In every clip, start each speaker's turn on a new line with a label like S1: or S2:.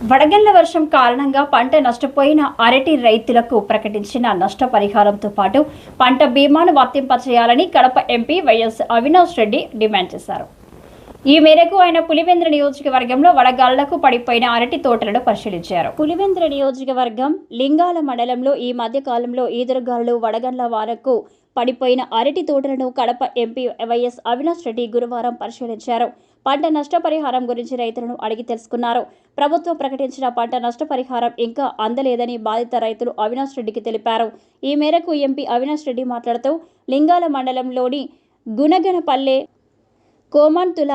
S1: వడగళ్ల వర్షం కారణంగా పంట నష్టపోయిన అరటి రైతులకు ప్రకటించిన నష్టపరిహారంతో పాటు పంట బీమాను వర్తింపచేయాలని కడప ఎంపీ వైఎస్ అవినాష్ రెడ్డి డిమాండ్ చేశారు. ఈ మేరకు ఆయన పులివెందుల నియోజకవర్గంలో వడగాళ్లకు పడిపోయిన అరటి తోటలను పరిశీలించారు. పులివెందుల నియోజకవర్గం లింగాల మండలంలో ఈ మధ్య కాలంలో ఈదురుగాలు వడగళ్ల వానకు పడిపోయిన అరటి తోటలను కడప ఎంపీ వైఎస్ అవినాష్ రెడ్డి గురువారం పరిశీలించారు. పంట నష్టపరిహారం గురించి రైతులను అడిగి తెలుసుకున్నారు. ప్రభుత్వం ప్రకటించిన పంట నష్టపరిహారం ఇంకా అందలేదని బాధిత రైతులు అవినాష్ రెడ్డికి తెలిపారు. ఈ మేరకు ఎంపీ అవినాష్ రెడ్డి మాట్లాడుతూ లింగాల మండలంలోని గుణగణపల్లె, కోమంతుల,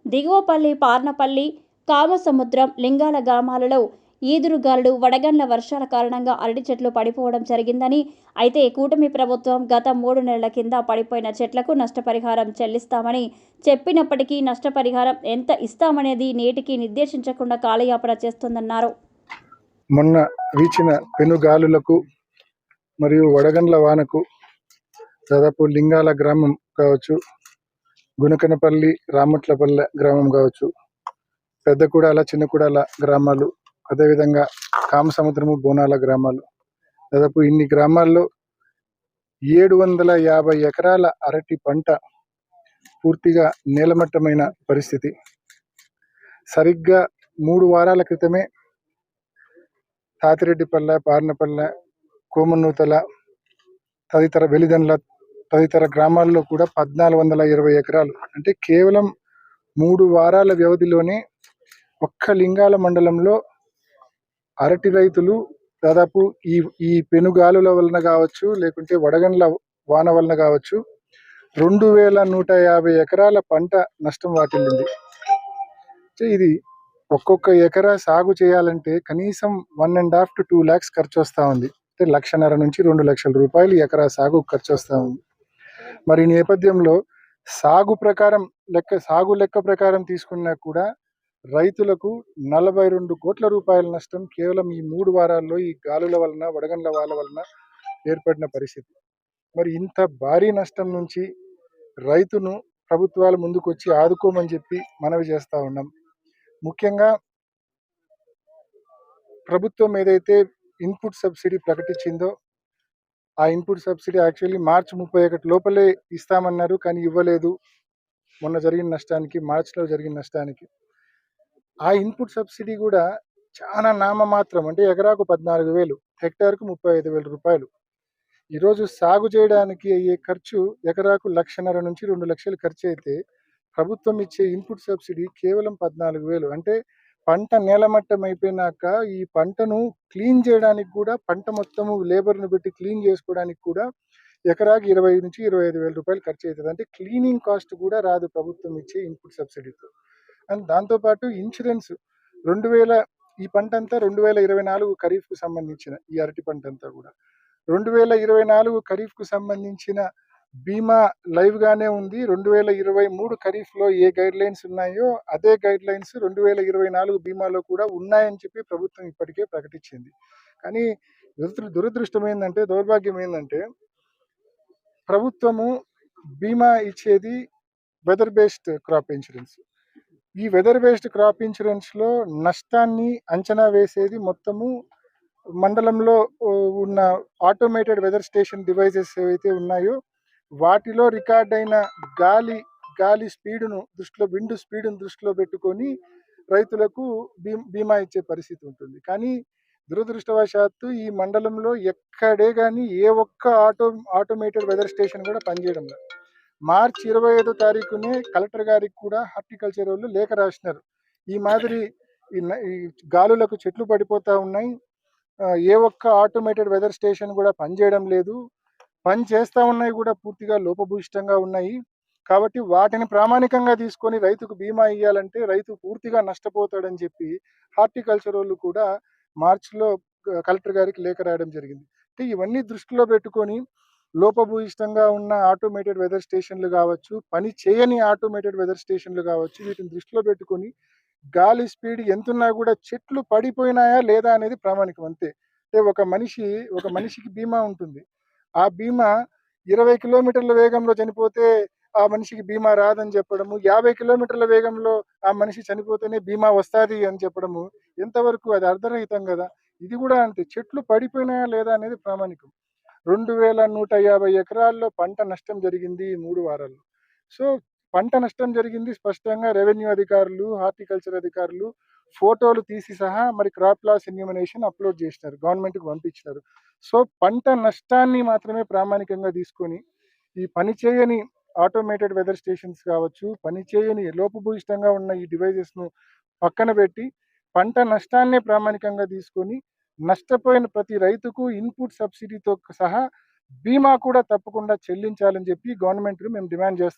S1: దిగువపల్లి, పార్నపల్లి, కామసముద్రం, లింగాల గ్రామాలలో ఈదురుగాలులు, వడగండ్ల వర్షాల కారణంగా అరటి చెట్లు పడిపోవడం జరిగిందని, అయితే కూటమి ప్రభుత్వం గత 3 నెలల కింద పడిపోయిన చెట్లకు నష్టపరిహారం చెల్లిస్తామని చెప్పినప్పటికీ నష్టపరిహారం ఎంత ఇస్తామనేది నేటికి నిర్దేశించకుండా కాలయాపన చేస్తోందన్నారు.
S2: మొన్న వీచిన పెనుగాలులకు మరియు వడగండ్ల వానకు దాదాపు లింగాల గ్రామం కావచ్చు, గుణకనపల్లి, రామట్లపల్లె గ్రామం కావచ్చు, పెద్దకూడాల, చిన్నకూడాల గ్రామాలు, అదేవిధంగా కామసముద్రము, బోనాల గ్రామాలు, దాదాపు ఇన్ని గ్రామాల్లో 750 ఎకరాల అరటి పంట పూర్తిగా నేలమట్టమైన పరిస్థితి. సరిగ్గా 3 వారాల క్రితమే తాతిరెడ్డిపల్లె, పార్నపల్లె, కోమన్నూతల తదితర వెలిదండ్ల తదితర గ్రామాల్లో కూడా 1420 ఎకరాలు, అంటే కేవలం 3 వారాల వ్యవధిలోనే ఒక్క లింగాల మండలంలో అరటి రైతులు దాదాపు ఈ పెనుగాలుల వలన కావచ్చు, లేకుంటే వడగండ్ల వాన వలన కావచ్చు, 2150 ఎకరాల పంట నష్టం వాటిల్లింది. ఇది ఒక్కొక్క ఎకరా సాగు చేయాలంటే కనీసం 1.5 to 2 lakhs ఖర్చు వస్తూ ఉంది. అంటే 1,50,000 నుంచి 2 లక్షల రూపాయలు ఎకరా సాగు ఖర్చు వస్తూ ఉంది. మరి ఈ నేపథ్యంలో సాగు లెక్క ప్రకారం తీసుకున్నా కూడా రైతులకు 42 కోట్ల రూపాయల నష్టం కేవలం ఈ 3 వారాల్లో ఈ గాలుల వలన, వడగండ్ల వాన వలన ఏర్పడిన పరిస్థితి. మరి ఇంత భారీ నష్టం నుంచి రైతును ప్రభుత్వాలు ముందుకొచ్చి ఆదుకోమని చెప్పి మనవి చేస్తూ ఉన్నాం. ముఖ్యంగా ప్రభుత్వం ఏదైతే ఇన్పుట్ సబ్సిడీ ప్రకటించిందో ఆ ఇన్పుట్ సబ్సిడీ యాక్చువల్లీ మార్చి 31 లోపలే ఇస్తామన్నారు, కానీ ఇవ్వలేదు. మొన్న జరిగిన నష్టానికి, మార్చిలో జరిగిన నష్టానికి ఆ ఇన్పుట్ సబ్సిడీ కూడా చాలా నామమాత్రం, అంటే ఎకరాకు 14,000, హెక్టార్కు 35,000 రూపాయలు. ఈరోజు సాగు చేయడానికి అయ్యే ఖర్చు ఎకరాకు 1,50,000 నుంచి 2 లక్షలు ఖర్చు అయితే ప్రభుత్వం ఇచ్చే ఇన్పుట్ సబ్సిడీ కేవలం 14,000. అంటే పంట నేలమట్టం అయిపోయినాక ఈ పంటను క్లీన్ చేయడానికి కూడా, పంట మొత్తము లేబర్ను పెట్టి క్లీన్ చేసుకోవడానికి కూడా ఎకరాకి 20 నుంచి 25,000 రూపాయలు ఖర్చు అవుతుంది. అంటే క్లీనింగ్ కాస్ట్ కూడా రాదు ప్రభుత్వం ఇచ్చే ఇన్పుట్ సబ్సిడీతో. అండ్ దాంతోపాటు ఇన్సూరెన్స్ 2000, ఈ పంట అంతా 2024 ఖరీఫ్కు సంబంధించిన ఈ అరటి పంట అంతా కూడా 2024 ఖరీఫ్కు సంబంధించిన బీమా లైవ్ గానే ఉంది. 2023 ఖరీఫ్లో ఏ గైడ్ లైన్స్ ఉన్నాయో అదే గైడ్ లైన్స్ 2024 బీమాలో కూడా ఉన్నాయని చెప్పి ప్రభుత్వం ఇప్పటికే ప్రకటించింది. కానీ దురదృష్టం ఏంటంటే, దౌర్భాగ్యం ఏంటంటే, ప్రభుత్వము బీమా ఇచ్చేది వెదర్ బేస్డ్ క్రాప్ ఇన్సూరెన్స్. ఈ వెదర్ బేస్డ్ క్రాప్ ఇన్సూరెన్స్లో నష్టాన్ని అంచనా వేసేది మొత్తము మండలంలో ఉన్న ఆటోమేటెడ్ వెదర్ స్టేషన్ డివైజెస్ ఏవైతే ఉన్నాయో వాటిలో రికార్డ్ అయిన గాలి స్పీడును దృష్టిలో, విండ్ స్పీడును దృష్టిలో పెట్టుకొని రైతులకు బీమా ఇచ్చే పరిస్థితి ఉంటుంది. కానీ దురదృష్టవశాత్తు ఈ మండలంలో ఎక్కడే కానీ ఏ ఒక్క ఆటోమేటెడ్ వెదర్ స్టేషన్ కూడా పనిచేయడం లేదు. మార్చి 25వ తారీఖునే కలెక్టర్ గారికి కూడా హార్టికల్చర్ వాళ్ళు లేఖ రాసినారు. ఈ మాదిరి ఈ గాలులకు చెట్లు పడిపోతూ ఉన్నాయి, ఏ ఒక్క ఆటోమేటెడ్ వెదర్ స్టేషన్ కూడా పనిచేయడం లేదు, పని చేస్తూ ఉన్నాయి కూడా పూర్తిగా లోపభూయిష్టంగా ఉన్నాయి. కాబట్టి వాటిని ప్రామాణికంగా తీసుకొని రైతుకు బీమా ఇవ్వాలంటే రైతు పూర్తిగా నష్టపోతాడని చెప్పి హార్టికల్చర్ వాళ్ళు కూడా మార్చిలో కలెక్టర్ గారికి లేఖ రాయడం జరిగింది. అంటే ఇవన్నీ దృష్టిలో పెట్టుకొని లోపభూయిష్టంగా ఉన్న ఆటోమేటెడ్ వెదర్ స్టేషన్లు కావచ్చు, పని చేయని ఆటోమేటెడ్ వెదర్ స్టేషన్లు కావచ్చు, వీటిని దృష్టిలో పెట్టుకొని గాలి స్పీడ్ ఎంతున్నా కూడా చెట్లు పడిపోయినాయా లేదా అనేది ప్రామాణికం అంతే. అంటే ఒక మనిషికి బీమా ఉంటుంది. ఆ బీమా 20 కిలోమీటర్ల వేగంలో చనిపోతే ఆ మనిషికి బీమా రాదని చెప్పడము, 50 కిలోమీటర్ల వేగంలో ఆ మనిషి చనిపోతేనే బీమా వస్తాది అని చెప్పడము ఎంతవరకు అది అర్ధరహితం గదా! ఇది గూడా అంతే. చెట్లు పడిపోయినాయా లేదా అనేది ప్రామాణికం. 2150 ఎకరాల్లో పంట నష్టం జరిగింది ఈ 3 వారాల్లో. సో, పంట నష్టం జరిగింది స్పష్టంగా రెవెన్యూ అధికారులు, హార్టికల్చర్ అధికారులు ఫోటోలు తీసి సహా మరి క్రాప్ లాస్ ఎన్యూమరేషన్ అప్‌లోడ్ జేసినారు. గవర్నమెంట్‌కి పంపించినారు. సో, పంట నష్టాన్ని మాత్రమే ప్రామాణికంగా తీసుకొని, ఈ పని చేయని ఆటోమేటెడ్ వెదర్ స్టేషన్స్ కావచ్చు, పని చేయని లోపభూయిష్టంగా ఉన్న ఈ డివైజెస్‌ను పక్కన పెట్టి, పంట నష్టాన్నే ప్రామాణికంగా తీసుకొని, నష్టపోయిన ప్రతి రైతుకు ఇన్‌పుట్ సబ్సిడీతో సహా బీమా కూడా తప్పకుండా చెల్లించాలని చెప్పి గవర్నమెంట్‌ని మేము డిమాండ్ చేస్తున్నాం.